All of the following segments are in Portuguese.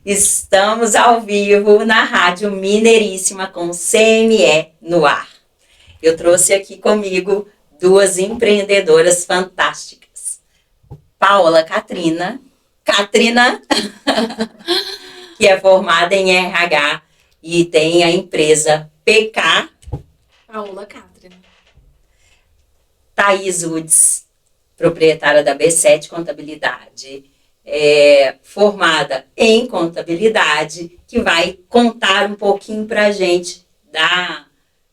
Estamos ao vivo na Rádio Mineiríssima com CME no ar. Eu trouxe aqui comigo duas empreendedoras fantásticas. Paola Catrina, que é formada em RH e tem a empresa PK. Paola Catrina. Thaís Udes, proprietária da B7 Contabilidade, formada em contabilidade, que vai contar um pouquinho para a gente da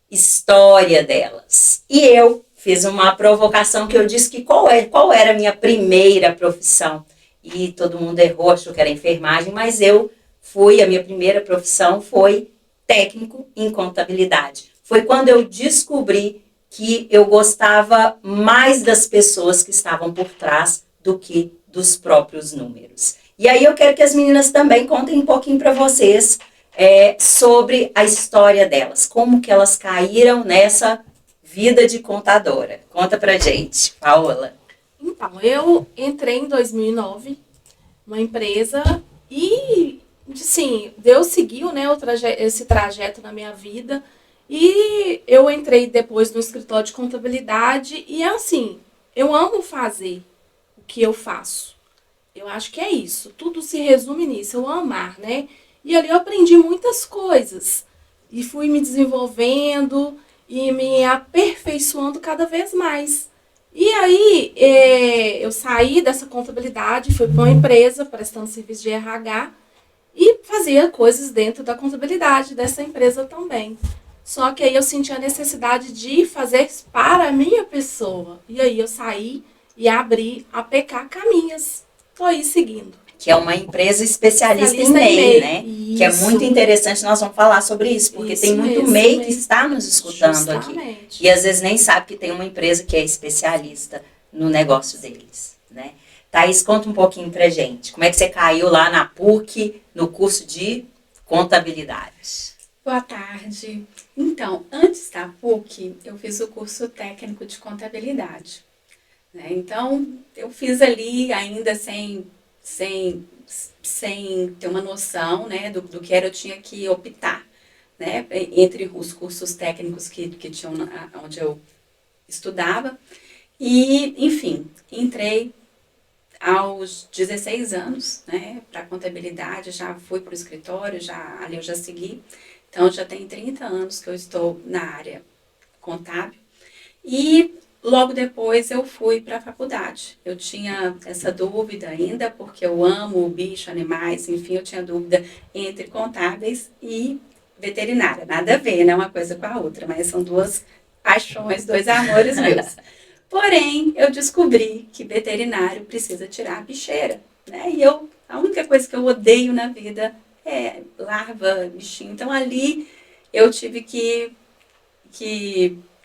história delas. E eu fiz uma provocação que eu disse que qual era a minha primeira profissão. E todo mundo errou, achou que era enfermagem, mas a minha primeira profissão foi técnico em contabilidade. Foi quando eu descobri que eu gostava mais das pessoas que estavam por trás do que dos próprios números. E aí eu quero que as meninas também contem um pouquinho para vocês sobre a história delas, como que elas caíram nessa vida de contadora. Conta pra gente, Paola. Então, eu entrei em 2009 numa empresa e, sim, Deus seguiu, né, esse trajeto na minha vida. E eu entrei depois no escritório de contabilidade e, assim, eu amo fazer o que eu faço. Eu acho que é isso. Tudo se resume nisso, eu amar, né? E ali eu aprendi muitas coisas. E fui me desenvolvendo e me aperfeiçoando cada vez mais. E aí, eu saí dessa contabilidade, fui para uma empresa prestando serviço de RH e fazia coisas dentro da contabilidade dessa empresa também. Só que aí eu senti a necessidade de fazer para a minha pessoa. E aí eu saí e abri a PK Caminhas. Estou aí seguindo. Que é uma empresa especialista em MEI, né? Isso. Que é muito interessante, nós vamos falar sobre isso, porque isso tem muito MEI que está nos escutando justamente aqui. E às vezes nem sabe que tem uma empresa que é especialista no negócio deles, né? Thaís, conta um pouquinho pra gente. Como é que você caiu lá na PUC, no curso de contabilidade? Boa tarde. Então, antes da PUC, eu fiz o curso técnico de contabilidade. Né? Então, eu fiz ali ainda sem ter uma noção, né, do que era, eu tinha que optar, né, entre os cursos técnicos que tinham onde eu estudava. E, enfim, entrei aos 16 anos, né, para contabilidade, já fui para o escritório, ali eu já segui. Então, já tem 30 anos que eu estou na área contábil. E logo depois eu fui para a faculdade. Eu tinha essa dúvida ainda, porque eu amo o bicho, animais, enfim, eu tinha dúvida entre contábeis e veterinária. Nada a ver, né, uma coisa com a outra, mas são duas paixões, dois amores meus. Porém, eu descobri que veterinário precisa tirar a bicheira, né? E a única coisa que eu odeio na vida é larva, bichinho. Então, ali eu tive que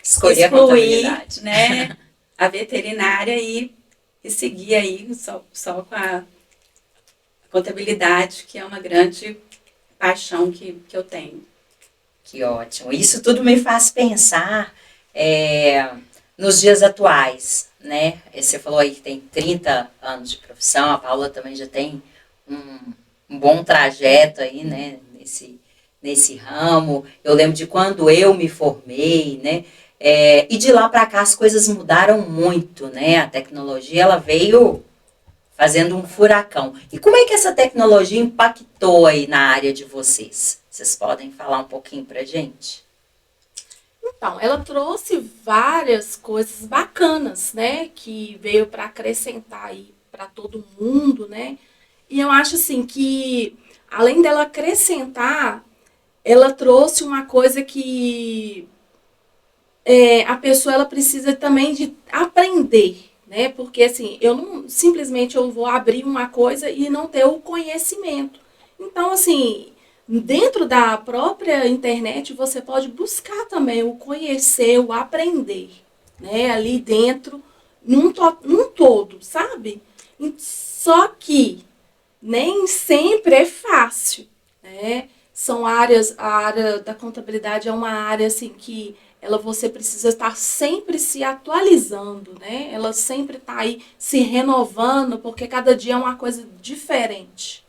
excluir a contabilidade, né, a veterinária e seguir aí só com a contabilidade, que é uma grande paixão que eu tenho. Que ótimo. Isso tudo me faz pensar nos dias atuais, né? Você falou aí que tem 30 anos de profissão, a Paula também já tem um bom trajeto aí, né, nesse ramo. Eu lembro de quando eu me formei, né, e de lá para cá as coisas mudaram muito, né, a tecnologia ela veio fazendo um furacão. E como é que essa tecnologia impactou aí na área de vocês? Vocês podem falar um pouquinho pra gente? Então, ela trouxe várias coisas bacanas, né, que veio para acrescentar aí para todo mundo, né? E eu acho assim que, além dela acrescentar, ela trouxe uma coisa que a pessoa ela precisa também de aprender, né? Porque assim, eu não simplesmente eu vou abrir uma coisa e não ter o conhecimento. Então, assim, dentro da própria internet, você pode buscar também o conhecer, o aprender, né? Ali dentro, num todo, sabe? Só que nem sempre é fácil, né? A área da contabilidade é uma área assim que você precisa estar sempre se atualizando, né? Ela sempre está aí se renovando, porque cada dia é uma coisa diferente.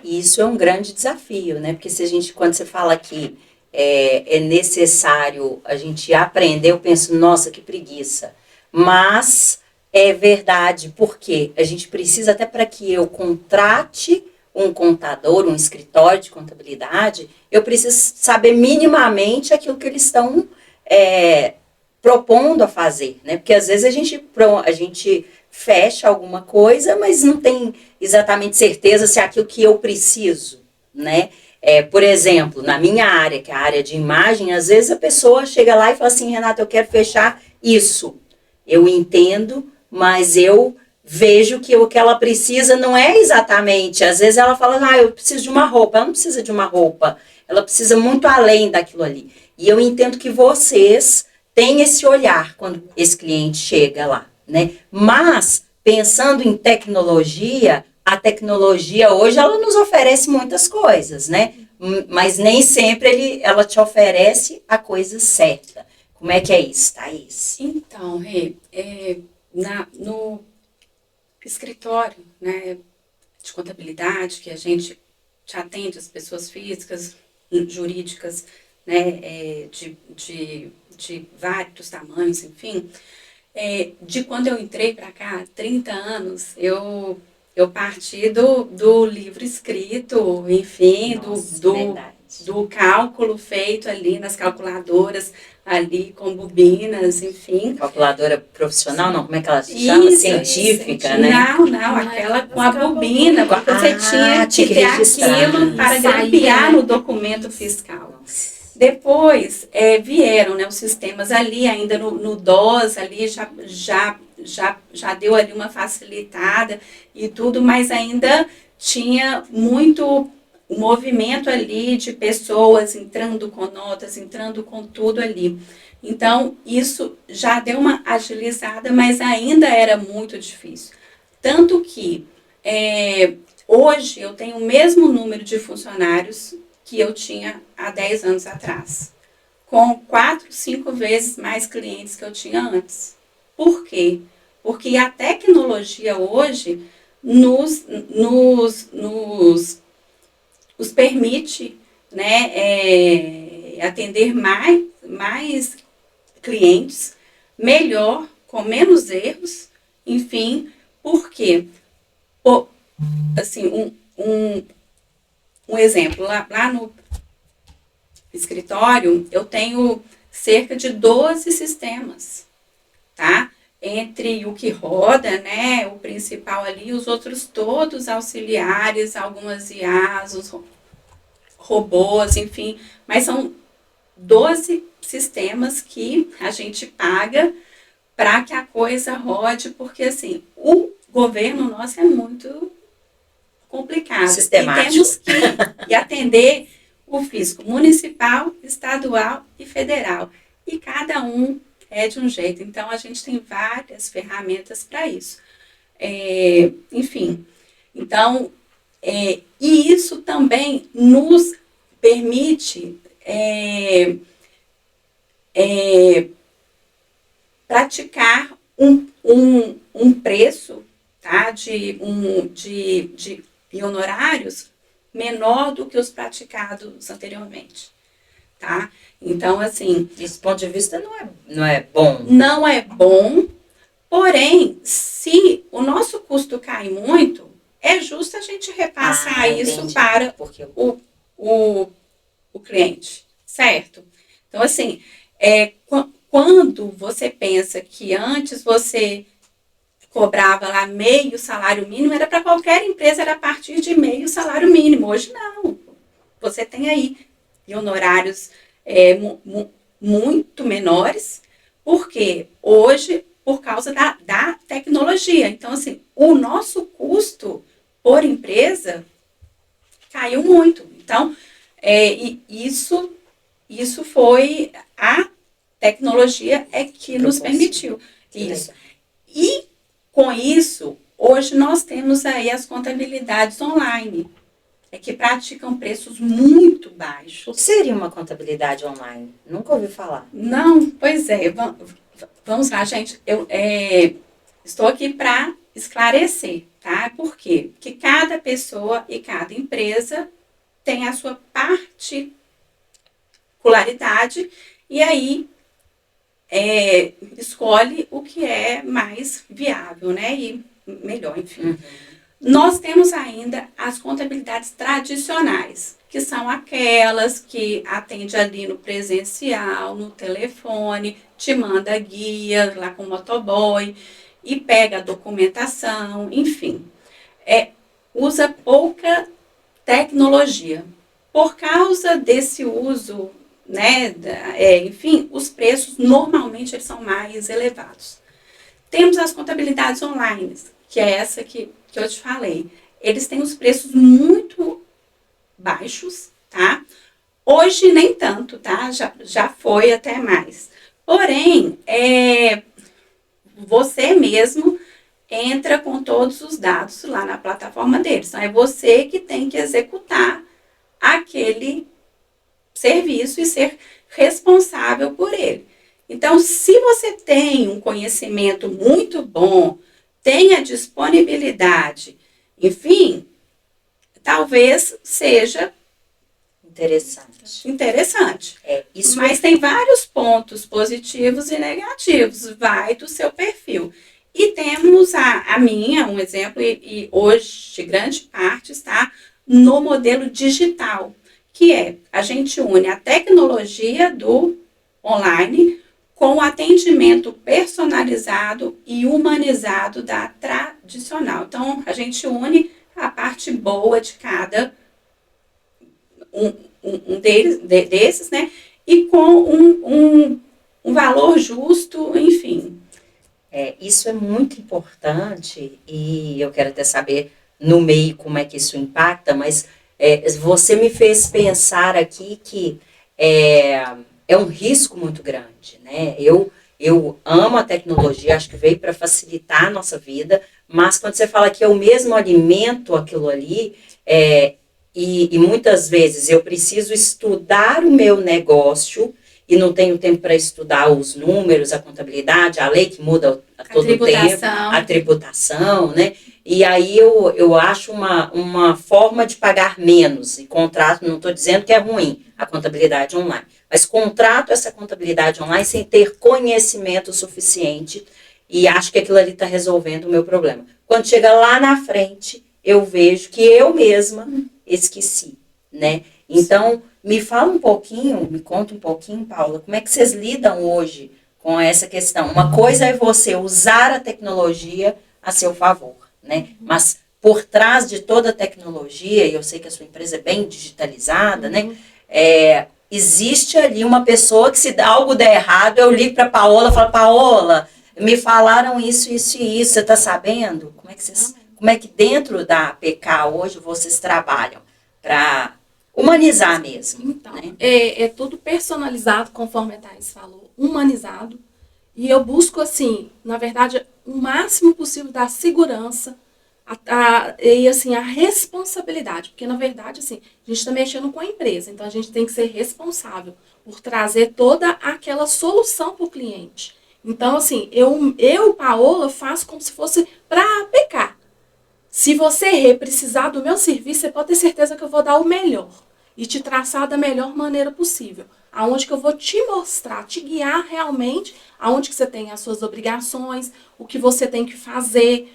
Isso é um grande desafio, né? Porque se a gente, quando você fala que é necessário a gente aprender, eu penso, nossa, que preguiça. Mas é verdade, porque a gente precisa, até para que eu contrate um contador, um escritório de contabilidade, eu preciso saber minimamente aquilo que eles estão propondo a fazer, né? Porque às vezes a gente fecha alguma coisa, mas não tem exatamente certeza se é aquilo que eu preciso, né? Por exemplo, na minha área, que é a área de imagem, às vezes a pessoa chega lá e fala assim, Renata, eu quero fechar isso. Eu entendo, mas eu vejo que o que ela precisa não é exatamente. Às vezes ela fala, eu preciso de uma roupa. Ela não precisa de uma roupa. Ela precisa muito além daquilo ali. E eu entendo que vocês têm esse olhar quando esse cliente chega lá, né? Mas, pensando em tecnologia, a tecnologia hoje, ela nos oferece muitas coisas, né? Mas nem sempre ela te oferece a coisa certa. Como é que é isso, Thaís? Então, Rê, no escritório, né, de contabilidade, que a gente atende as pessoas físicas, jurídicas, né, de vários tamanhos, enfim, de quando eu entrei para cá, 30 anos, eu parti do livro escrito, enfim, Nossa, do cálculo feito ali nas calculadoras, ali com bobinas, enfim. Calculadora profissional, não? Como é que ela se chama? Científica, né? Não, aquela com a bobina, porque você tinha que ter aquilo para grampear no documento fiscal. Nossa. Depois vieram, né, os sistemas ali, ainda no DOS, ali já deu ali uma facilitada e tudo, mas ainda tinha muito movimento ali de pessoas entrando com notas, entrando com tudo ali. Então, isso já deu uma agilizada, mas ainda era muito difícil. Tanto que hoje eu tenho o mesmo número de funcionários que eu tinha há 10 anos atrás, com 4, 5 vezes mais clientes que eu tinha antes. Por quê? Porque a tecnologia hoje nos permite, né, atender mais clientes, melhor, com menos erros, enfim, porque, assim, um exemplo, lá no escritório, eu tenho cerca de 12 sistemas, tá? Entre o que roda, né, o principal ali, os outros todos auxiliares, algumas IAs, os robôs, enfim, mas são 12 sistemas que a gente paga para que a coisa rode, porque assim, o governo nosso é muito complicado. Sistemático. E temos que atender o fisco municipal, estadual e federal. E cada um é de um jeito. Então, a gente tem várias ferramentas para isso. Enfim, então, e isso também nos permite praticar um preço, tá, de honorários menor do que os praticados anteriormente, tá? Então, assim... Desse ponto de vista não é bom. Não é bom, porém, se o nosso custo cai muito, é justo a gente repassar isso entendi. para Porque o cliente, certo? Então, assim, quando você pensa que antes você cobrava lá meio salário mínimo, era para qualquer empresa, era a partir de meio salário mínimo. Hoje não. Você tem aí honorários muito menores, porque hoje, por causa da tecnologia. Então, assim, o nosso custo por empresa caiu muito. Então, isso foi a tecnologia que nos permitiu. Isso. E com isso, hoje nós temos aí as contabilidades online, é que praticam preços muito baixos. O que seria uma contabilidade online? Nunca ouvi falar. Não, pois é. Vamos lá, gente. Eu estou aqui para esclarecer, tá? Por quê? Porque cada pessoa e cada empresa tem a sua particularidade e aí escolhe o que é mais viável, né? E melhor, enfim. Uhum. Nós temos ainda as contabilidades tradicionais, que são aquelas que atende ali no presencial, no telefone, te manda guia lá com o motoboy e pega a documentação, enfim. Usa pouca tecnologia. Por causa desse uso, né, enfim, os preços normalmente eles são mais elevados. Temos as contabilidades online, que é essa que eu te falei. Eles têm os preços muito baixos, tá? Hoje nem tanto, tá? Já foi até mais. Porém, você mesmo entra com todos os dados lá na plataforma deles. Então, é você que tem que executar aquele serviço e ser responsável por ele. Então, se você tem um conhecimento muito bom, tem a disponibilidade, enfim, talvez seja interessante. Mas tem vários pontos positivos e negativos, vai do seu perfil. E temos um exemplo, e hoje grande parte está no modelo digital, que a gente une a tecnologia do online com o atendimento personalizado e humanizado da tradicional. Então, a gente une a parte boa de cada um desses, né? E com um valor justo, enfim. Isso é muito importante e eu quero até saber no meio como é que isso impacta, mas você me fez pensar aqui que é um risco muito grande, né? Eu amo a tecnologia, acho que veio para facilitar a nossa vida, mas quando você fala que eu mesmo alimento aquilo ali, e muitas vezes eu preciso estudar o meu negócio e não tenho tempo para estudar os números, a contabilidade, a lei que muda a todo tempo, a tributação, né? E aí eu acho uma forma de pagar menos, e contrato, não estou dizendo que é ruim a contabilidade online, mas contrato essa contabilidade online sem ter conhecimento suficiente e acho que aquilo ali está resolvendo o meu problema. Quando chega lá na frente, eu vejo que eu mesma esqueci, né? Então, me conta um pouquinho, Paula, como é que vocês lidam hoje com essa questão? Uma coisa é você usar a tecnologia a seu favor, né? Mas por trás de toda a tecnologia, e eu sei que a sua empresa é bem digitalizada, né? Existe ali uma pessoa que se algo der errado, eu ligo para a Paola e falo, Paola, me falaram isso, isso e isso, você está sabendo? Como é que dentro da PK hoje vocês trabalham para humanizar mesmo? Então, né? É tudo personalizado, conforme a Thaís falou, humanizado. E eu busco, assim, na verdade, o máximo possível da segurança e, assim, a responsabilidade. Porque, na verdade, assim, a gente está mexendo com a empresa. Então, a gente tem que ser responsável por trazer toda aquela solução para o cliente. Então, assim, eu, Paola, faço como se fosse para PK. Se você precisar do meu serviço, você pode ter certeza que eu vou dar o melhor. E te traçar da melhor maneira possível. Aonde que eu vou te mostrar, te guiar realmente, aonde que você tem as suas obrigações, o que você tem que fazer,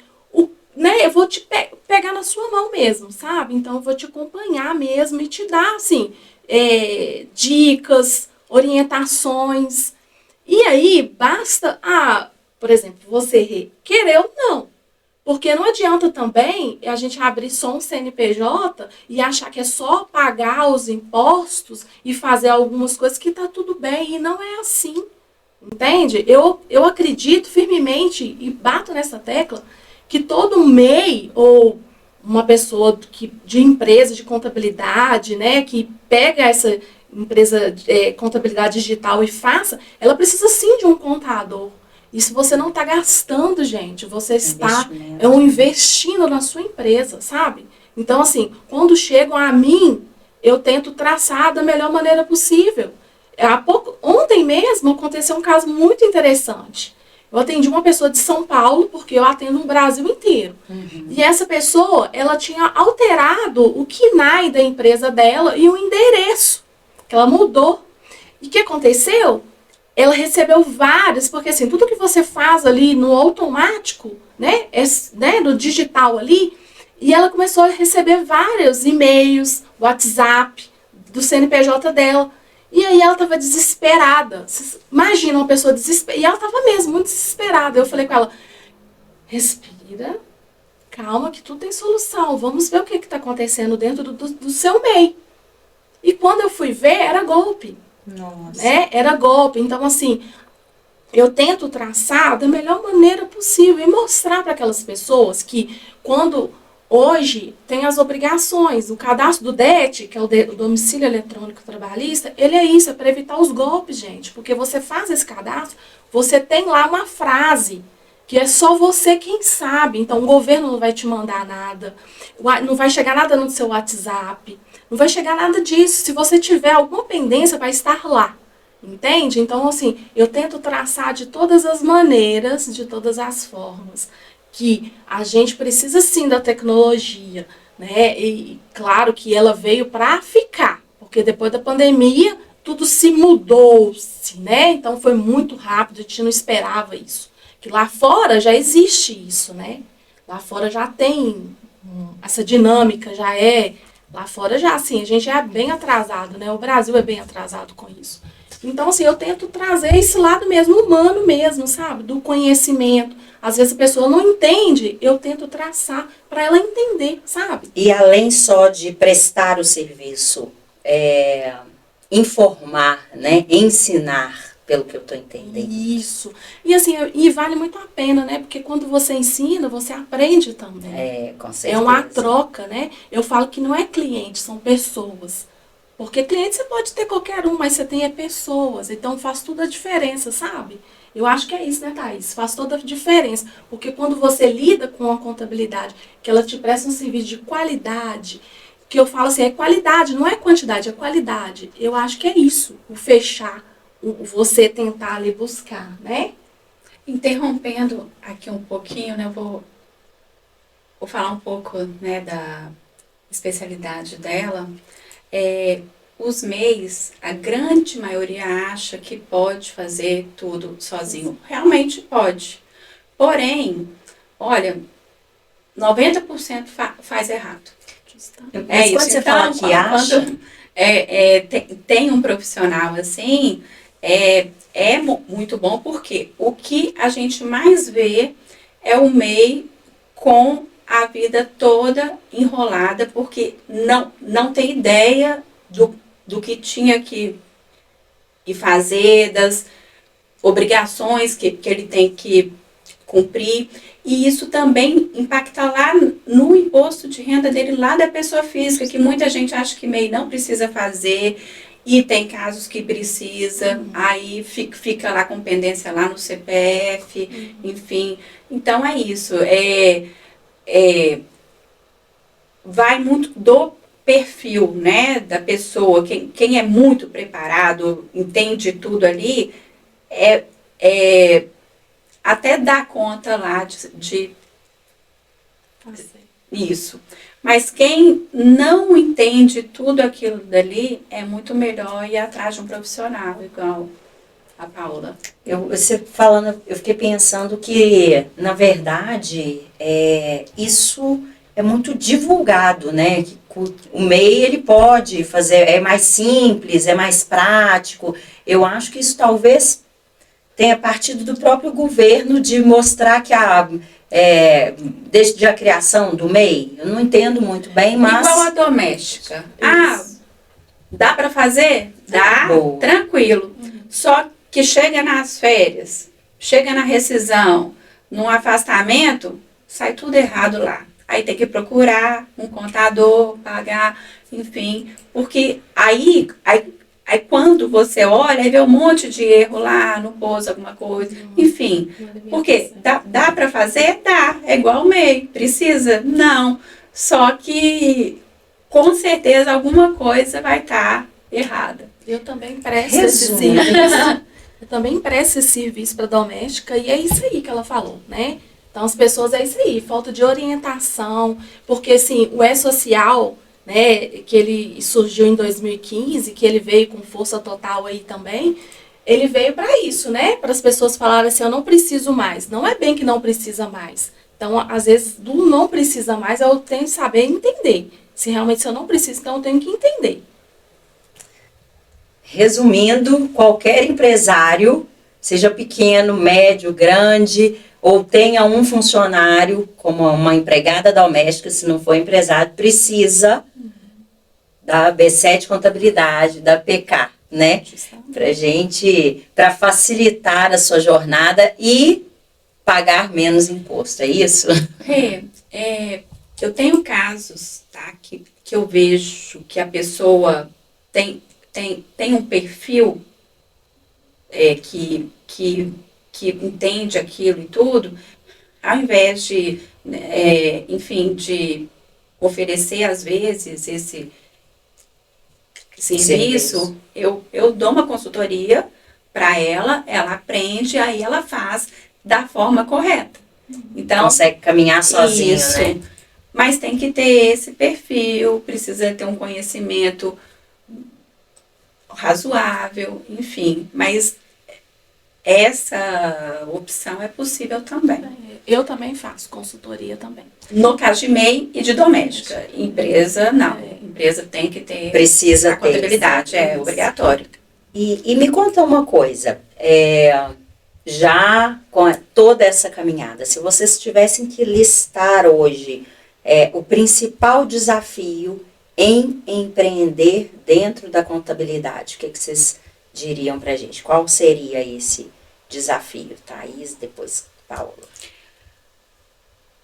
né? Eu vou te pegar na sua mão mesmo, sabe? Então, eu vou te acompanhar mesmo e te dar, assim, dicas, orientações. E aí, basta, por exemplo, você querer ou não. Porque não adianta também a gente abrir só um CNPJ e achar que é só pagar os impostos e fazer algumas coisas que tá tudo bem. E não é assim, entende? Eu acredito firmemente e bato nessa tecla que todo MEI ou uma pessoa de empresa de contabilidade, né, que pega essa empresa de contabilidade digital e faça, ela precisa sim de um contador. E se você não está gastando, gente, você está investindo na sua empresa, sabe? Então, assim, quando chegam a mim, eu tento traçar da melhor maneira possível. Ontem mesmo aconteceu um caso muito interessante. Eu atendi uma pessoa de São Paulo, porque eu atendo no Brasil inteiro. E essa pessoa, ela tinha alterado o KNAI da empresa dela e o endereço, que ela mudou. E o que aconteceu? Ela recebeu vários, porque assim, tudo que você faz ali no automático, né, no digital ali, e ela começou a receber vários e-mails, WhatsApp, do CNPJ dela. E aí ela estava desesperada. Vocês imaginam uma pessoa desesperada. E ela estava mesmo muito desesperada. Eu falei com ela, respira, calma que tudo tem solução. Vamos ver o que está acontecendo dentro do seu MEI. E quando eu fui ver, era golpe. Nossa. Né? Era golpe. Então, assim, eu tento traçar da melhor maneira possível e mostrar para aquelas pessoas que quando hoje tem as obrigações, o cadastro do DET, que é o domicílio eletrônico trabalhista, ele é isso, é para evitar os golpes, gente. Porque você faz esse cadastro, você tem lá uma frase que é só você quem sabe. Então, o governo não vai te mandar nada, não vai chegar nada no seu WhatsApp, não vai chegar nada disso. Se você tiver alguma pendência, vai estar lá. Entende? Então, assim, eu tento traçar de todas as maneiras, de todas as formas, que a gente precisa sim da tecnologia, né? E claro que ela veio para ficar, porque depois da pandemia tudo se mudou-se, né? Então foi muito rápido, a gente não esperava isso. Que lá fora já existe isso, né? Lá fora já tem essa dinâmica, já é. Lá fora já, assim, a gente é bem atrasado, né? O Brasil é bem atrasado com isso. Então, assim, eu tento trazer esse lado mesmo, humano mesmo, sabe? Do conhecimento. Às vezes a pessoa não entende, eu tento traçar para ela entender, sabe? E além só de prestar o serviço, informar, né? Ensinar, pelo que eu estou entendendo. Isso. E assim, e vale muito a pena, né? Porque quando você ensina, você aprende também. Com certeza. É uma troca, né? Eu falo que não é cliente, são pessoas. Porque cliente você pode ter qualquer um, mas você tem pessoas. Então faz toda a diferença, sabe? Eu acho que é isso, né, Thaís? Faz toda a diferença. Porque quando você lida com a contabilidade, que ela te presta um serviço de qualidade, que eu falo assim, é qualidade, não é quantidade, é qualidade. Eu acho que é isso, o fechar, você tentar ali buscar, né? Interrompendo aqui um pouquinho, né, eu vou falar um pouco, né, da especialidade dela. Os MEIs, a grande maioria acha que pode fazer tudo sozinho. Realmente pode. Porém, olha, 90% faz errado. Mas quando você fala que acha... Quando tem um profissional assim, é muito bom, porque o que a gente mais vê é o MEI com a vida toda enrolada, porque não tem ideia do que tinha que fazer, das obrigações que ele tem que cumprir. E isso também impacta lá no imposto de renda dele, lá da pessoa física, que muita gente acha que MEI não precisa fazer, e tem casos que precisa, aí fica lá com pendência lá no CPF, enfim. Então é isso, vai muito do perfil, né, da pessoa. Quem é muito preparado, entende tudo ali, até dá conta lá de isso. Mas quem não entende tudo aquilo dali, é muito melhor ir atrás de um profissional, igual a Paula. Você falando, eu fiquei pensando que, na verdade, isso é muito divulgado, né? Que o MEI, ele pode fazer, é mais simples, é mais prático. Eu acho que isso talvez tenha partido do próprio governo de mostrar que desde a criação do MEI, eu não entendo muito bem, mas... Igual a doméstica. Dá para fazer? Dá, boa. Tranquilo. Só que chega nas férias, chega na rescisão, no afastamento, sai tudo errado lá. Aí tem que procurar um contador, pagar, enfim. Porque aí quando você olha, aí vê um monte de erro lá, não pôs alguma coisa, enfim. Porque dá para fazer? Dá. É igual o MEI. Precisa? Não. Só que, com certeza, alguma coisa vai estar errada. Eu também presto esse serviço. Eu também presto esse serviço para doméstica e é isso aí que ela falou, né? Então, as pessoas, é isso aí, falta de orientação, porque, assim, o E-Social, né, que ele surgiu em 2015, que ele veio com força total aí também, ele veio para isso, né? Para as pessoas falarem assim, eu não preciso mais. Não é bem que não precisa mais. Então, às vezes, do não precisa mais, eu tenho que saber entender. Se realmente eu não preciso, então eu tenho que entender. Resumindo, qualquer empresário, seja pequeno, médio, grande, ou tenha um funcionário, como uma empregada doméstica, se não for empresário, precisa da B7 Contabilidade, da PK, né? Para facilitar a sua jornada e pagar menos imposto, é isso? Eu tenho casos, tá, que eu vejo que a pessoa tem um perfil que entende aquilo e tudo, ao invés de, enfim, de oferecer, às vezes, esse serviço, eu dou uma consultoria para ela aprende, aí ela faz da forma correta. Então, consegue caminhar sozinho, isso, né? Mas tem que ter esse perfil, precisa ter um conhecimento razoável, enfim, mas essa opção é possível também. Eu também faço consultoria também. No caso de MEI e de doméstica. Empresa, não. Empresa tem que ter Precisa a contabilidade, é obrigatório. E me conta uma coisa, já com toda essa caminhada, se vocês tivessem que listar hoje o principal desafio em empreender dentro da contabilidade, o que vocês diriam pra gente? Qual seria esse desafio? Thaís, depois Paula.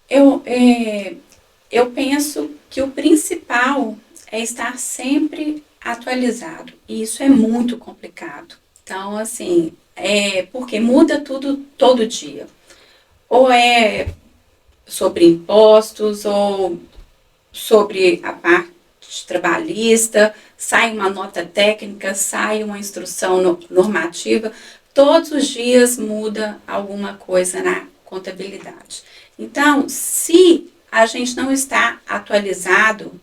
Eu penso que o principal é estar sempre atualizado. E isso é muito complicado. Então, assim, porque muda tudo todo dia. Ou é sobre impostos, ou sobre a parte trabalhista, sai uma nota técnica, sai uma instrução normativa. Todos os dias muda alguma coisa na contabilidade. Então, se a gente não está atualizado,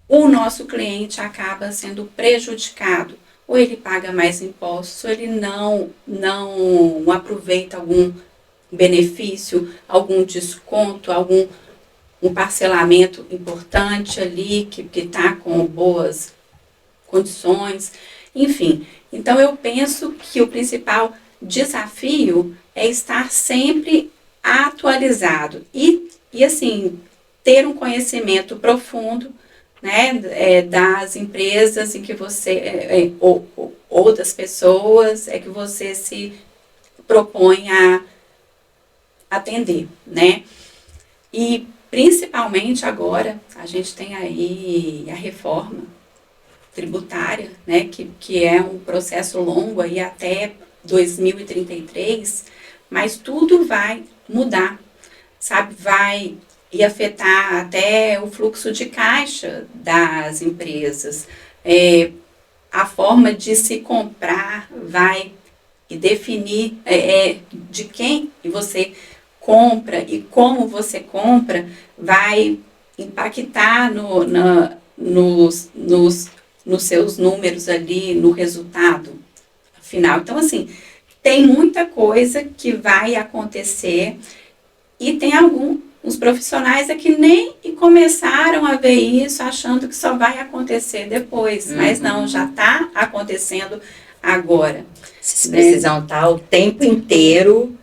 o nosso cliente acaba sendo prejudicado. Ou ele paga mais impostos, ou ele não aproveita algum benefício, algum desconto, um parcelamento importante ali, que está com boas condições, enfim. Então, eu penso que o principal desafio é estar sempre atualizado e assim, ter um conhecimento profundo, né, das empresas em que você, ou das pessoas que você se propõe a atender, né? E principalmente agora, a gente tem aí a reforma tributária, né, que é um processo longo aí até 2033, mas tudo vai mudar, sabe? Vai afetar até o fluxo de caixa das empresas. A forma de se comprar vai definir de quem você compra e como você compra, vai impactar nos seus números ali, no resultado final. Então, assim, tem muita coisa que vai acontecer e tem uns profissionais que nem começaram a ver isso achando que só vai acontecer depois, mas não, já está acontecendo agora. Vocês precisam estar o tempo inteiro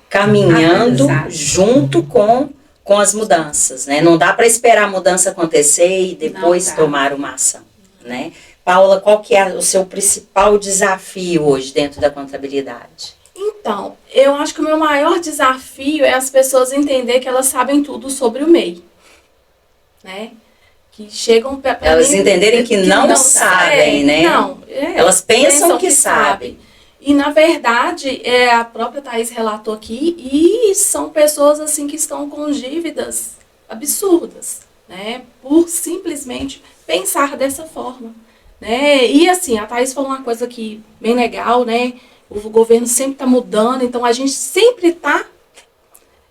caminhando junto com as mudanças, né? Não dá para esperar a mudança acontecer e depois tomar uma ação, né? Paula, qual que é o seu principal desafio hoje dentro da contabilidade? Então, eu acho que o meu maior desafio é as pessoas entenderem que elas sabem tudo sobre o MEI, né? Que chegam para elas entenderem que não sabem, né? Elas pensam que sabem. E, na verdade, a própria Thaís relatou aqui, e são pessoas, assim, que estão com dívidas, absurdas, né? Por simplesmente pensar dessa forma, né? E assim, a Thaís falou uma coisa aqui bem legal, né? O governo sempre está mudando, então a gente sempre está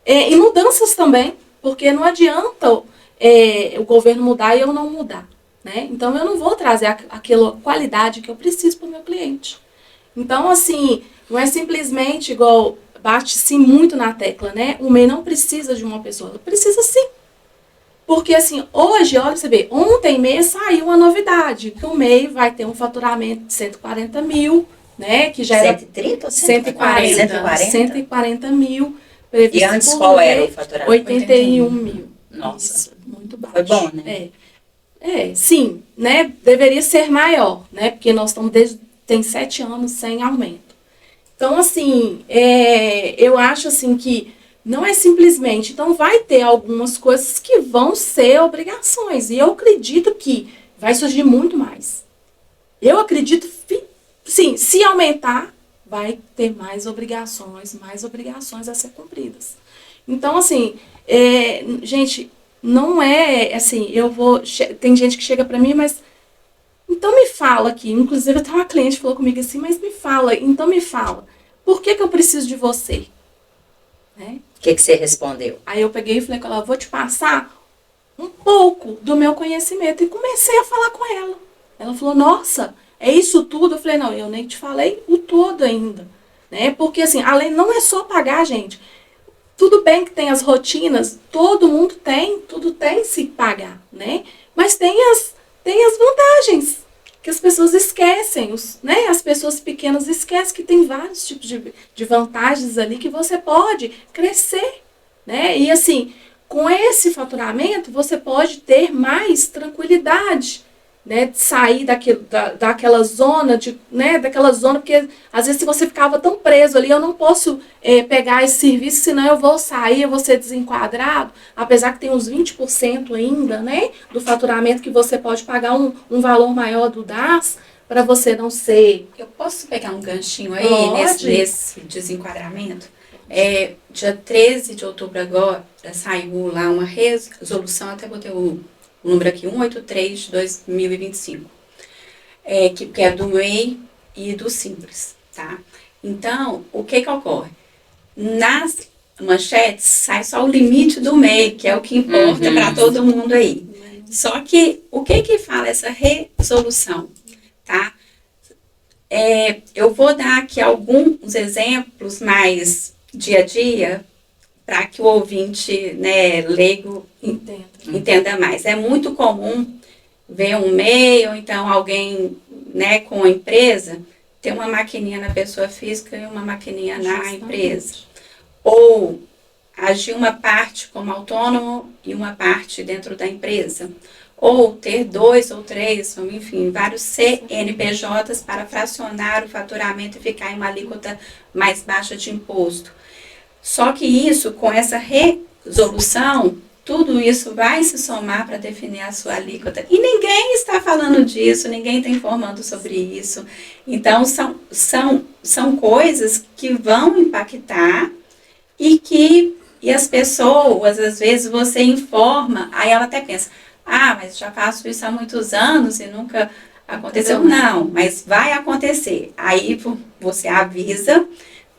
em mudanças também, porque não adianta o governo mudar e eu não mudar, né? Então eu não vou trazer aquela qualidade que eu preciso para o meu cliente. Então, assim, não é simplesmente igual, bate-se muito na tecla, né? O MEI não precisa de uma pessoa, ela precisa sim. Porque, assim, hoje, olha, você vê, ontem mesmo saiu uma novidade, que o MEI vai ter um faturamento de 140 mil, né? Que já era 130 ou 140, 140 mil. E antes qual era o faturamento? 81 mil. Nossa. Isso, muito baixo. Foi bom, né? Sim, né? Deveria ser maior, né? Porque nós estamos tem 7 anos sem aumento. Então, assim, eu acho assim que não é simplesmente, então vai ter algumas coisas que vão ser obrigações. E eu acredito que vai surgir muito mais. Eu acredito, sim, se aumentar, vai ter mais obrigações a ser cumpridas. Então, assim, gente, não é assim, tem gente que chega para mim, mas então me fala aqui, inclusive até uma cliente falou comigo assim, mas me fala, por que eu preciso de você? Né? O que você respondeu? Aí eu peguei e falei com ela, vou te passar um pouco do meu conhecimento. E comecei a falar com ela. Ela falou, nossa, é isso tudo? Eu falei, não, eu nem te falei o todo ainda. Né? Porque assim, além não é só pagar, gente. Tudo bem que tem as rotinas, todo mundo tem, tudo tem se pagar, né? Mas tem as vantagens que as pessoas esquecem, né? As pessoas pequenas esquecem que tem vários tipos de vantagens ali que você pode crescer, né? E assim, com esse faturamento, você pode ter mais tranquilidade, né? De sair daquela zona, porque às vezes se você ficava tão preso ali, eu não posso pegar esse serviço, senão eu vou sair, eu vou ser desenquadrado, apesar que tem uns 20% ainda, né? Do faturamento que você pode pagar um valor maior do DAS, para você não ser... Eu posso pegar um ganchinho aí nesse desenquadramento? Dia 13 de outubro agora, saiu lá uma resolução, até botei o número aqui, 183 de 2025, que é do MEI e do Simples, tá? Então, o que ocorre? Nas manchetes sai só o limite do MEI, que é o que importa para todo mundo aí. Só que, o que fala essa resolução, tá? Eu vou dar aqui alguns exemplos mais dia a dia, para que o ouvinte, né, leigo entenda mais. É muito comum ver um MEI, ou então alguém, né, com a empresa, ter uma maquininha na pessoa física e uma maquininha na empresa. Ou agir uma parte como autônomo e uma parte dentro da empresa. Ou ter 2 ou 3, enfim, vários CNPJs para fracionar o faturamento e ficar em uma alíquota mais baixa de imposto. Só que isso, com essa resolução, tudo isso vai se somar para definir a sua alíquota. E ninguém está falando disso, ninguém está informando sobre isso. Então, são coisas que vão impactar e as pessoas, às vezes, você informa, aí ela até pensa, mas já faço isso há muitos anos e nunca aconteceu. Não, mas vai acontecer. Aí você avisa,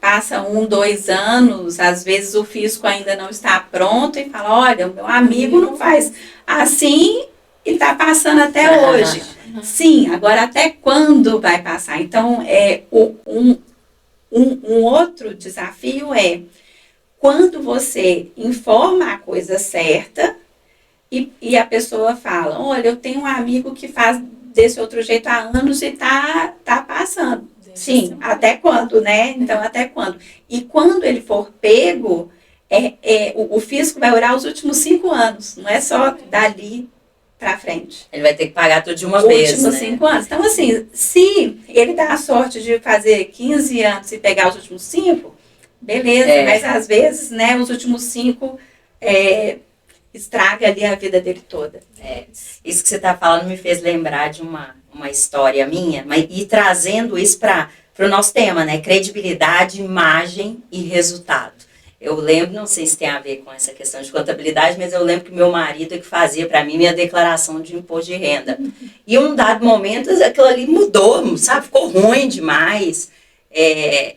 passa 1, 2 anos, às vezes o fisco ainda não está pronto e fala, olha, o meu amigo não faz assim e está passando até hoje. Sim, agora até quando vai passar? Então, um outro desafio é quando você informa a coisa certa e a pessoa fala, olha, eu tenho um amigo que faz desse outro jeito há anos e tá passando. Sim, até quando, né? Então, até quando? E quando ele for pego, o fisco vai olhar os últimos 5 anos, não é só dali para frente. Ele vai ter que pagar tudo de uma vez, né? Os últimos 5 anos. Então, assim, se ele dá a sorte de fazer 15 anos e pegar os últimos 5, beleza, mas às vezes, né, os últimos 5 estraga ali a vida dele toda. Isso que você está falando me fez lembrar de uma história minha, e trazendo isso para o nosso tema, né? Credibilidade, imagem e resultado. Eu lembro, não sei se tem a ver com essa questão de contabilidade, mas eu lembro que meu marido é que fazia para mim minha declaração de imposto de renda. E um dado momento, aquilo ali mudou, sabe? Ficou ruim demais.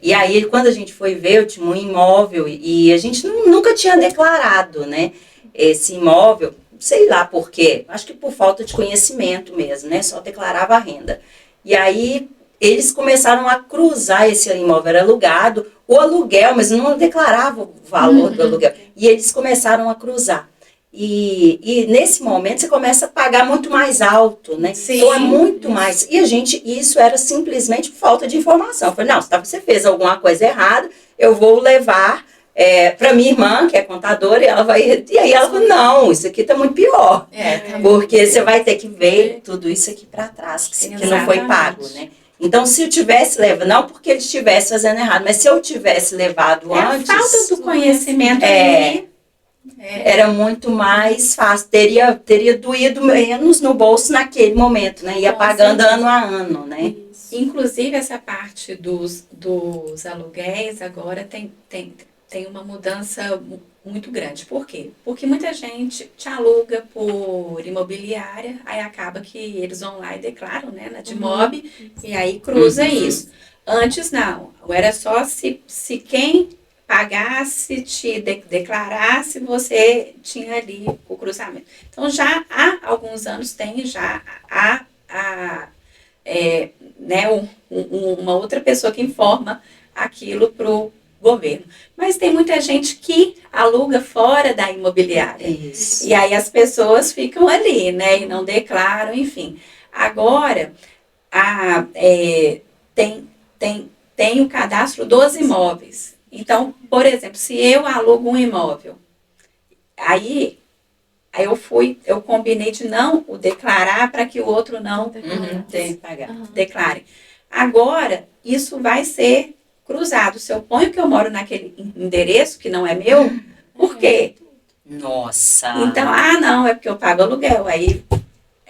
E aí, quando a gente foi ver, eu tinha um imóvel e a gente nunca tinha declarado, né? Esse imóvel, sei lá por quê, acho que por falta de conhecimento mesmo, né? Só declarava a renda. E aí, eles começaram a cruzar, esse imóvel era alugado, o aluguel, mas não declarava o valor do aluguel. E eles começaram a cruzar. E nesse momento você começa a pagar muito mais alto, né? Sim, então é muito mais. E isso era simplesmente falta de informação. Eu falei, não, você fez alguma coisa errada, eu vou levar para minha irmã, que é contadora, e ela vai. E aí ela falou, não, isso aqui está muito pior. Porque você vai ter que ver tudo isso aqui para trás, que não foi pago, né? Então, se eu tivesse levado, não porque ele estivesse fazendo errado, mas se eu tivesse levado antes. A falta do conhecimento era muito mais fácil, teria doído menos no bolso naquele momento, né? Ia pagando ano a ano, né? Isso. Inclusive, essa parte dos aluguéis agora tem uma mudança muito grande. Por quê? Porque muita gente te aluga por imobiliária, aí acaba que eles vão lá e declaram, né, na DIMOB, e aí cruza isso. Antes não, era só se quem pagasse, te declarasse, você tinha ali o cruzamento. Então, já há alguns anos tem já uma outra pessoa que informa aquilo para o governo. Mas tem muita gente que aluga fora da imobiliária. Isso. E aí as pessoas ficam ali, né? E não declaram, enfim. Agora, tem o cadastro dos imóveis. Então, por exemplo, se eu alugo um imóvel, aí eu combinei de não o declarar para que o outro não declare. Agora, isso vai ser cruzado. Se eu ponho que eu moro naquele endereço que não é meu, por quê? Nossa! Então, não, é porque eu pago aluguel. Aí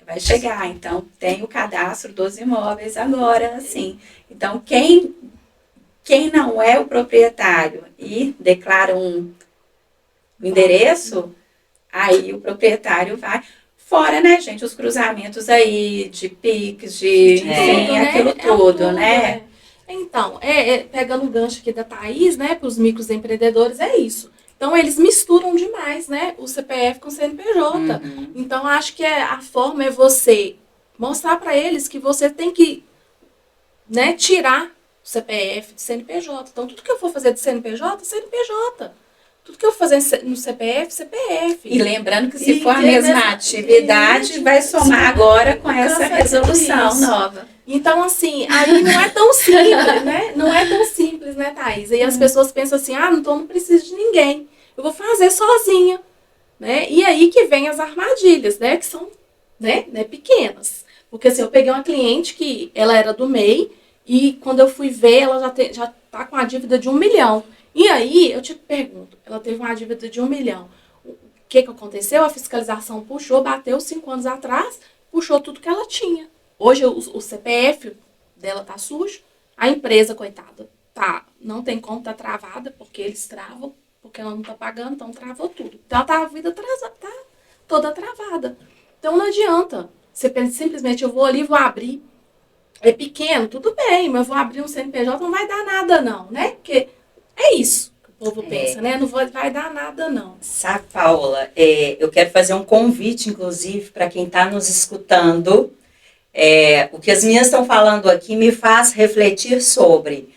vai chegar. Então, tem o cadastro dos imóveis agora, assim. Então, quem não é o proprietário e declara um endereço, aí o proprietário vai. Fora, né, gente, os cruzamentos aí de PIX, enfim, aquilo tudo, né? Então, pegando o gancho aqui da Thaís, né, para os microempreendedores, é isso. Então, eles misturam demais, né, o CPF com o CNPJ. Então, acho que a forma é você mostrar para eles que você tem que, né, tirar o CPF do CNPJ. Então, tudo que eu for fazer de CNPJ, CNPJ. Tudo que eu for fazer no CPF, CPF. E lembrando que se for a mesma atividade, vai somar agora com essa resolução nova. Então, assim, aí não é tão simples, né? Não é tão simples, né, Thaís? Aí as pessoas pensam assim, então não preciso de ninguém. Eu vou fazer sozinha, né? E aí que vem as armadilhas, né? Que são, né, pequenas. Porque, assim, eu peguei uma cliente que ela era do MEI e quando eu fui ver, ela já tá com a dívida de 1 milhão. E aí, eu te pergunto, ela teve uma dívida de 1 milhão. O que aconteceu? A fiscalização puxou, bateu 5 anos atrás, puxou tudo que ela tinha. Hoje o CPF dela tá sujo, a empresa, coitada, não tem como, tá travada, porque eles travam, porque ela não tá pagando, então travou tudo. Então ela tá a vida tá toda travada. Então não adianta. Você pensa simplesmente, eu vou ali, vou abrir. É pequeno, tudo bem, mas eu vou abrir um CNPJ, não vai dar nada não, né? Porque é isso que o povo pensa, né? Não vai dar nada não. Sabe, Paula, eu quero fazer um convite, inclusive, para quem está nos escutando. O que as minhas estão falando aqui me faz refletir sobre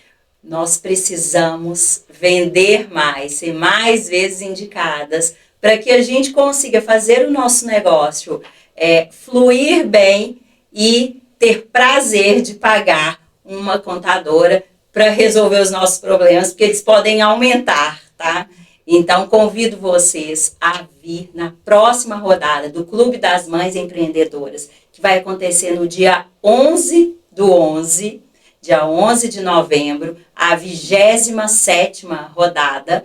nós precisamos vender mais, ser mais vezes indicadas, para que a gente consiga fazer o nosso negócio fluir bem e ter prazer de pagar uma contadora para resolver os nossos problemas, porque eles podem aumentar, tá? Então, convido vocês a vir na próxima rodada do Clube das Mães Empreendedoras, que vai acontecer no dia 11/11, dia 11 de novembro, a 27ª rodada,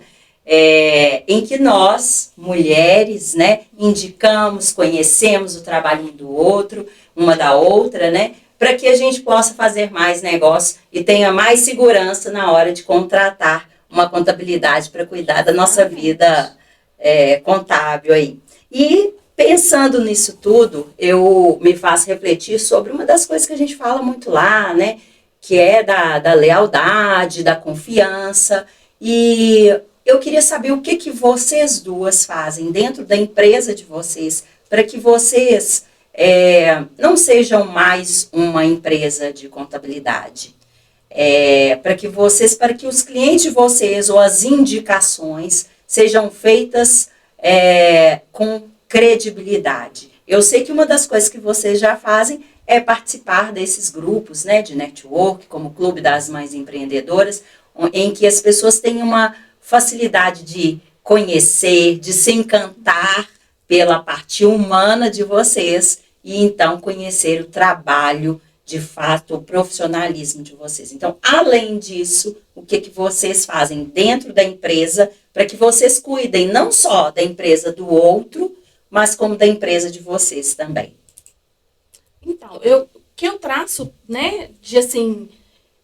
em que nós, mulheres, né, indicamos, conhecemos o trabalho um do outro, uma da outra, né, para que a gente possa fazer mais negócio e tenha mais segurança na hora de contratar uma contabilidade para cuidar da nossa vida contábil aí. E pensando nisso tudo, eu me faço refletir sobre uma das coisas que a gente fala muito lá, né? Que é da lealdade, da confiança. E eu queria saber o que vocês duas fazem dentro da empresa de vocês, para que vocês não sejam mais uma empresa de contabilidade. Para que os clientes de vocês ou as indicações sejam feitas com credibilidade. Eu sei que uma das coisas que vocês já fazem é participar desses grupos, né, de network, como o Clube das Mães Empreendedoras, em que as pessoas têm uma facilidade de conhecer, de se encantar pela parte humana de vocês e então conhecer o trabalho, de fato, o profissionalismo de vocês. Então, além disso, o que vocês fazem dentro da empresa para que vocês cuidem não só da empresa do outro, mas como da empresa de vocês também? Então, o que eu traço, né, de assim,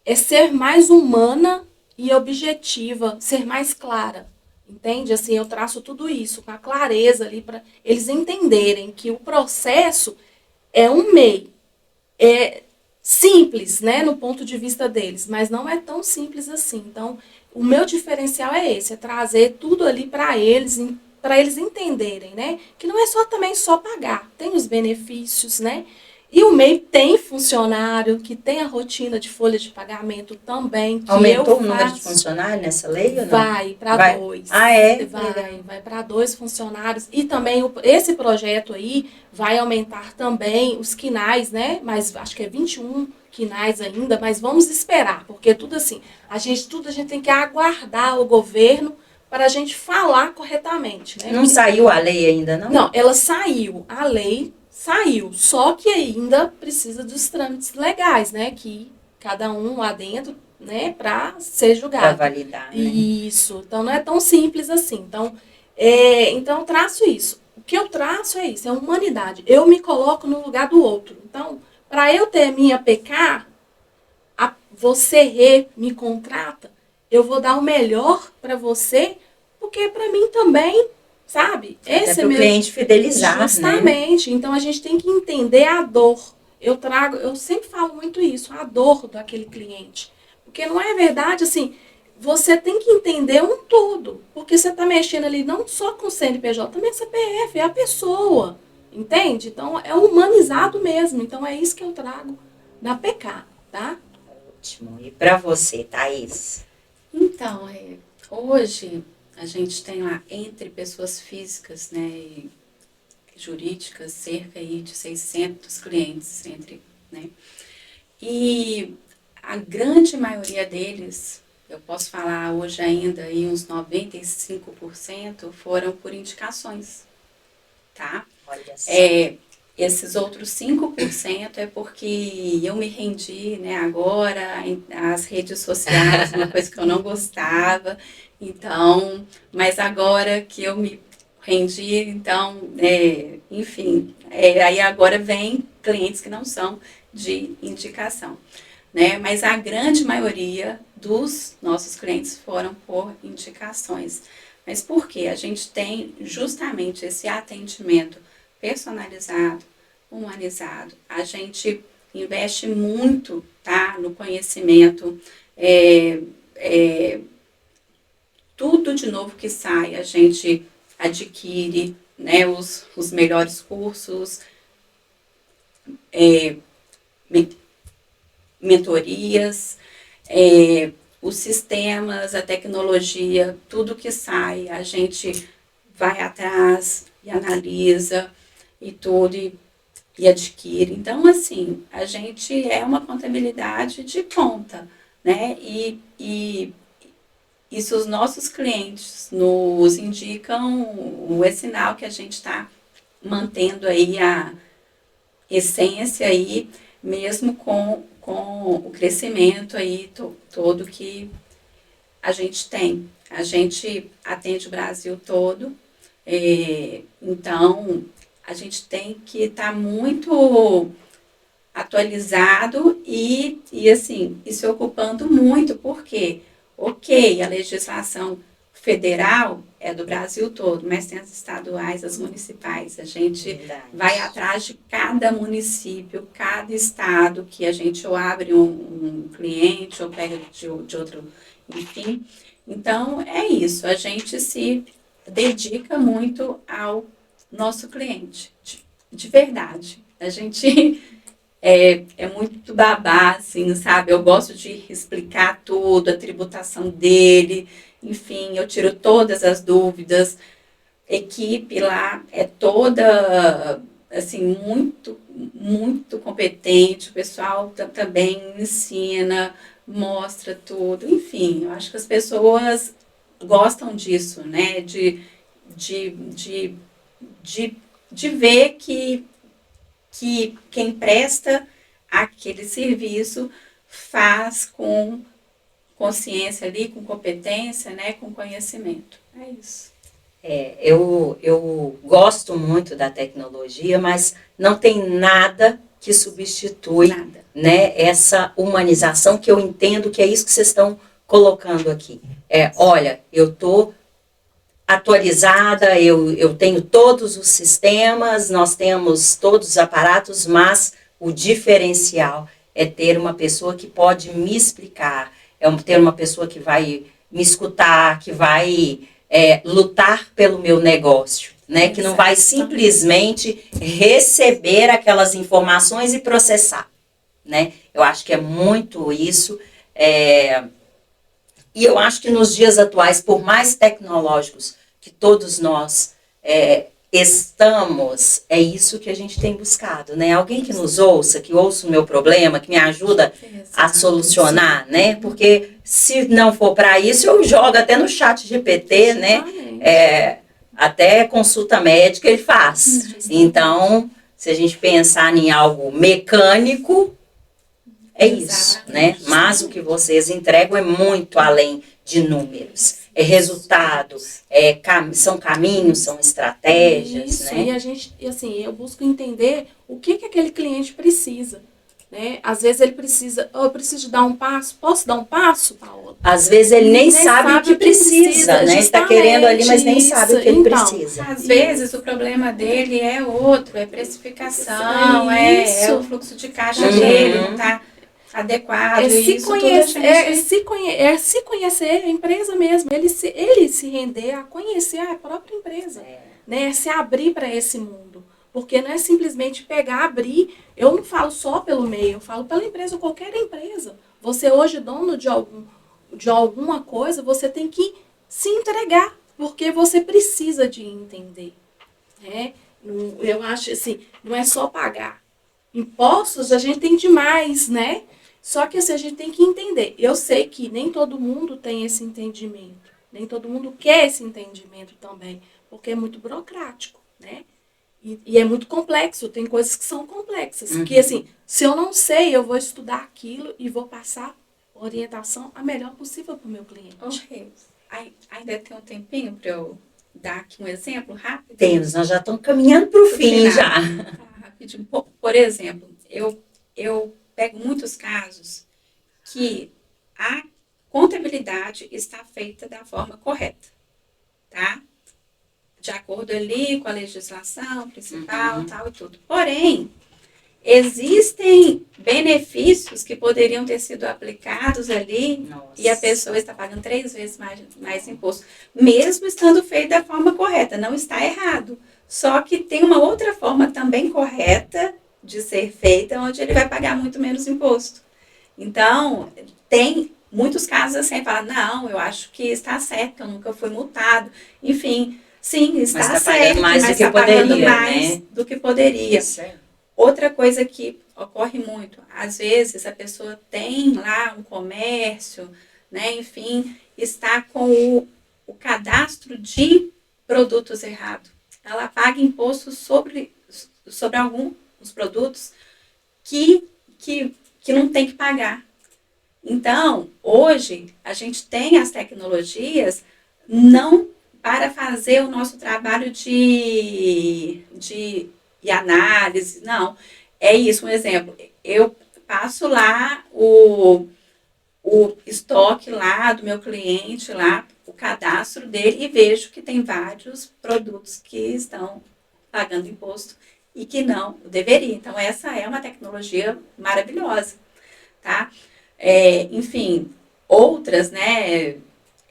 é ser mais humana e objetiva, ser mais clara, entende? Assim, eu traço tudo isso com a clareza ali para eles entenderem que o processo é um meio, é simples, né, no ponto de vista deles, mas não é tão simples assim. Então, o meu diferencial é esse, é trazer tudo ali para eles entenderem, né, que não é só pagar, tem os benefícios, né? E o MEI tem funcionário que tem a rotina de folha de pagamento também. Que aumentou o número de funcionários nessa lei ou não? Vai para 2. Ah, é? Vai para 2 funcionários. E também esse projeto aí vai aumentar também os quinais, né? Mas acho que é 21 quinais ainda, mas vamos esperar, porque tudo assim, a gente tem que aguardar o governo para a gente falar corretamente, né? Não saiu a lei ainda, não? Não, ela saiu. A lei saiu, só que ainda precisa dos trâmites legais, né? Que cada um lá dentro, né, para ser julgado. Para validar, né? Isso. Então não é tão simples assim. Então, eu traço isso. O que eu traço é isso, é humanidade. Eu me coloco no lugar do outro. Então, para eu ter minha PK, você me contrata, eu vou dar o melhor para você, porque para mim também, sabe? Esse é o cliente fidelizar, justamente. Né? Então a gente tem que entender a dor. Eu sempre falo muito isso, a dor daquele cliente. Porque não é verdade, assim, você tem que entender um todo. Porque você está mexendo ali não só com o CNPJ, também é CPF, é a pessoa. Entende? Então é humanizado mesmo. Então é isso que eu trago da PK, tá? Ótimo. E para você, Thaís? Então, hoje a gente tem lá, entre pessoas físicas, né, e jurídicas, cerca aí de 600 clientes, né, e a grande maioria deles, eu posso falar hoje ainda, aí uns 95% foram por indicações, tá? Olha só. Esses outros 5% é porque eu me rendi, né, agora às redes sociais, uma coisa que eu não gostava. Então, mas agora que eu me rendi, então, enfim, aí agora vem clientes que não são de indicação, né? Mas a grande maioria dos nossos clientes foram por indicações. Mas por quê? A gente tem justamente esse atendimento personalizado, humanizado. A gente investe muito, tá, no conhecimento, tudo de novo que sai, a gente adquire, né, os melhores cursos, mentorias, os sistemas, a tecnologia, tudo que sai, a gente vai atrás e analisa e tudo e adquire. Então, assim, a gente é uma contabilidade de ponta, né? E se os nossos clientes nos indicam, é sinal que a gente está mantendo aí a essência aí, mesmo com o crescimento aí todo que a gente tem. A gente atende o Brasil todo, então a gente tem que estar muito atualizado e assim, e se ocupando muito, porque Ok, a legislação federal é do Brasil todo, mas tem as estaduais, as municipais. A gente Verdade. vai atrás de cada município, cada estado, que a gente ou abre um cliente ou pega de outro, enfim. Então, é isso. A gente se dedica muito ao nosso cliente, de verdade. A gente é muito babá, assim, sabe? Eu gosto de explicar tudo, a tributação dele, enfim, eu tiro todas as dúvidas. Equipe lá é toda, assim, muito competente. O pessoal também ensina, mostra tudo. Enfim, eu acho que as pessoas gostam disso, né? De, de, de ver que quem presta aquele serviço faz com consciência ali, com competência, né, com conhecimento. É isso. Eu gosto muito da tecnologia, mas não tem nada que substitui, Nada. né, essa humanização que eu entendo que é isso que vocês estão colocando aqui. Olha, eu estou atualizada, eu tenho todos os sistemas, nós temos todos os aparatos, mas o diferencial é ter uma pessoa que pode me explicar, ter uma pessoa que vai me escutar, que vai lutar pelo meu negócio, né? Que não vai simplesmente receber aquelas informações e processar, né? Eu acho que é muito isso. E eu acho que nos dias atuais, por mais tecnológicos que todos nós estamos, é isso que a gente tem buscado, né? Alguém que nos ouça, que ouça o meu problema, que me ajuda a solucionar, né? Porque se não for para isso, eu jogo até no chat GPT, né? Até consulta médica ele faz. Então, se a gente pensar em algo mecânico, é isso, né? Mas o que vocês entregam é muito além de números. É resultado, são caminhos, são estratégias, isso, né? E a gente, assim, eu busco entender o que aquele cliente precisa, né? Às vezes ele precisa, eu preciso dar um passo, posso dar um passo, Paola? Às vezes ele nem sabe o que precisa, né? Ele está querendo ali, mas nem sabe o que ele precisa. Às vezes o problema dele é outro, é precificação, é o fluxo de caixa dele, não está adequado. Se conhecer a empresa mesmo, ele se render a conhecer a própria empresa, né? Se abrir para esse mundo. Porque não é simplesmente pegar, abrir. Eu não falo só pelo meio, eu falo pela empresa, qualquer empresa. Você hoje é dono de alguma coisa, você tem que se entregar, porque você precisa de entender, né? Eu acho assim, não é só pagar. Impostos a gente tem demais, né? Só que assim, a gente tem que entender. Eu sei que nem todo mundo tem esse entendimento. Nem todo mundo quer esse entendimento também. Porque é muito burocrático, né? E é muito complexo. Tem coisas que são complexas. Que assim, se eu não sei, eu vou estudar aquilo e vou passar orientação a melhor possível para o meu cliente. Ok. Ainda tem um tempinho para eu dar aqui um exemplo rápido? Temos, nós já estamos caminhando para o fim já. Rapidinho. Por exemplo, eu pego muitos casos que a contabilidade está feita da forma correta, tá? De acordo ali com a legislação principal, tal e tudo. Porém, existem benefícios que poderiam ter sido aplicados ali e a pessoa está pagando 3 vezes mais imposto, mesmo estando feito da forma correta. Não está errado. Só que tem uma outra forma também correta de ser feita, onde ele vai pagar muito menos imposto. Então, tem muitos casos assim, fala, não, eu acho que está certo, eu nunca fui multado. Enfim, sim, está certo, mas está pagando mais do que poderia. Outra coisa que ocorre muito, às vezes a pessoa tem lá um comércio, né, enfim, está com o cadastro de produtos errado. Ela paga imposto sobre alguns produtos que não tem que pagar. Então, hoje, a gente tem as tecnologias não para fazer o nosso trabalho de análise, não. É isso, um exemplo. Eu passo lá o estoque lá do meu cliente, lá, o cadastro dele, e vejo que tem vários produtos que estão pagando imposto e que não deveria. Então, essa é uma tecnologia maravilhosa, tá? Enfim, outras, né?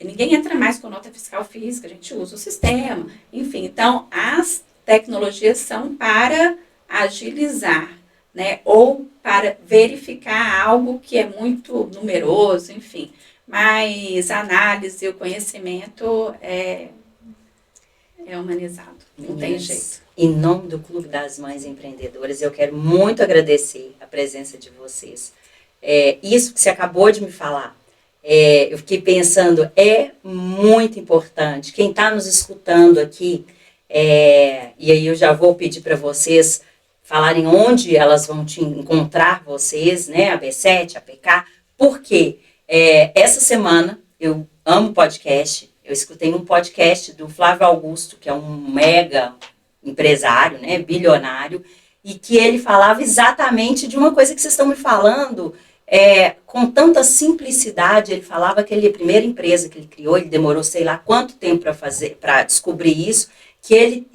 Ninguém entra mais com nota fiscal física, a gente usa o sistema. Enfim, então, as tecnologias são para agilizar, né? Ou para verificar algo que é muito numeroso, enfim. Mas a análise e o conhecimento é humanizado, não tem jeito. Em nome do Clube das Mães Empreendedoras, eu quero muito agradecer a presença de vocês. Isso que você acabou de me falar, eu fiquei pensando, é muito importante. Quem está nos escutando aqui, e aí eu já vou pedir para vocês falarem onde elas vão te encontrar, vocês, né, a B7, a PK, porque essa semana eu amo podcast, eu escutei um podcast do Flávio Augusto, que é um mega empresário, né, bilionário, e que ele falava exatamente de uma coisa que vocês estão me falando, com tanta simplicidade. Ele falava que a primeira empresa que ele criou, ele demorou sei lá quanto tempo para descobrir isso, que ele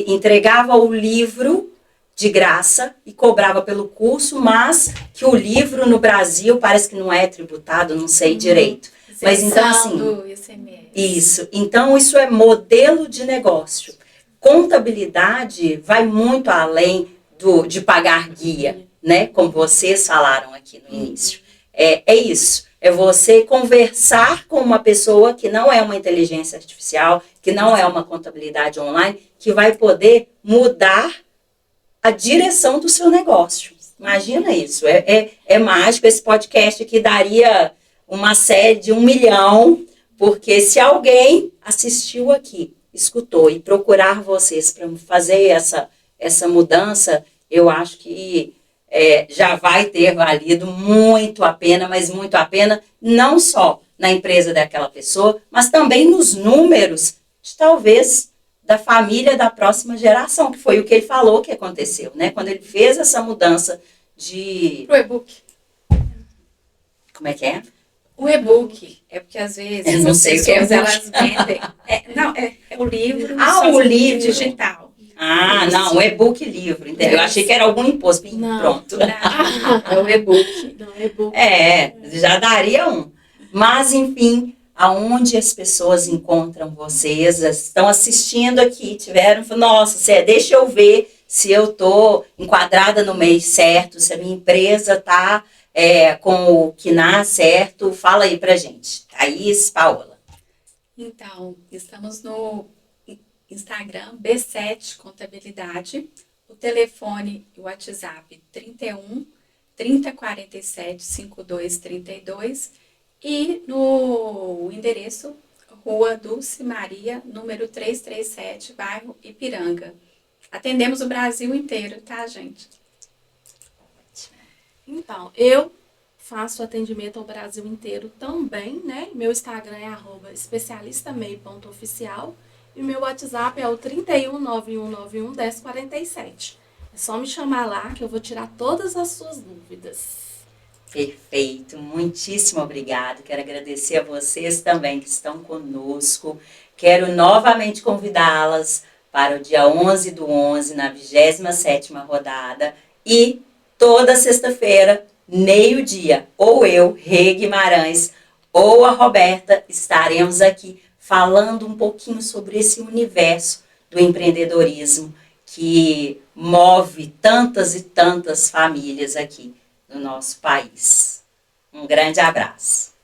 entregava o livro de graça e cobrava pelo curso, mas que o livro no Brasil parece que não é tributado, não sei direito. Mas então assim, isso. Então isso é modelo de negócio. Contabilidade vai muito além de pagar guia, né? Como vocês falaram aqui no início. É isso. É você conversar com uma pessoa que não é uma inteligência artificial, que não é uma contabilidade online, que vai poder mudar a direção do seu negócio. Imagina isso. É mágico. Esse podcast aqui daria uma série de 1 milhão, porque se alguém assistiu aqui, escutou e procurar vocês para fazer essa mudança, eu acho que já vai ter valido muito a pena, mas muito a pena, não só na empresa daquela pessoa, mas também nos números de talvez da família da próxima geração, que foi o que ele falou que aconteceu, né? Quando ele fez essa mudança pro e-book. Como é que é? O e-book é porque às vezes eu não sei o que elas vendem. É o livro. O livro digital. Não, o e-book livro, entendeu? Eu achei que era algum imposto. Pronto. Não, é o e-book. Não, e-book. Já daria um. Mas, enfim, aonde as pessoas encontram vocês, estão assistindo aqui, nossa, deixa eu ver se eu estou enquadrada no meio certo, se a minha empresa está com o KINA certo. Fala aí pra gente. Thaís, Paola. Então, estamos no Instagram, B7 Contabilidade, o telefone e o WhatsApp 31 3047 5232 e no endereço Rua Dulce Maria, número 337, bairro Ipiranga. Atendemos o Brasil inteiro, tá, gente? Então, eu faço atendimento ao Brasil inteiro também, né? Meu Instagram é @especialistamei.oficial e meu WhatsApp é o 31 9191 1047. É só me chamar lá que eu vou tirar todas as suas dúvidas. Perfeito, muitíssimo obrigada. Quero agradecer a vocês também que estão conosco. Quero novamente convidá-las para o dia 11/11, na 27ª rodada. E toda sexta-feira, meio-dia, ou eu, Rê Guimarães, ou a Roberta, estaremos aqui falando um pouquinho sobre esse universo do empreendedorismo que move tantas e tantas famílias aqui no nosso país. Um grande abraço.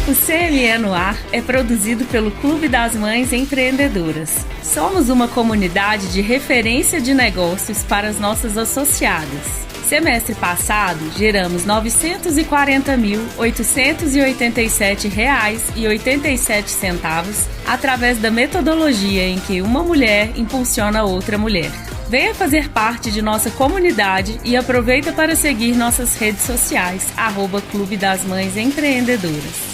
O CME no Ar é produzido pelo Clube das Mães Empreendedoras. Somos uma comunidade de referência de negócios para as nossas associadas. Semestre passado, geramos R$ 940.887,87 através da metodologia em que uma mulher impulsiona outra mulher. Venha fazer parte de nossa comunidade e aproveita para seguir nossas redes sociais, @Clube das Mães Empreendedoras.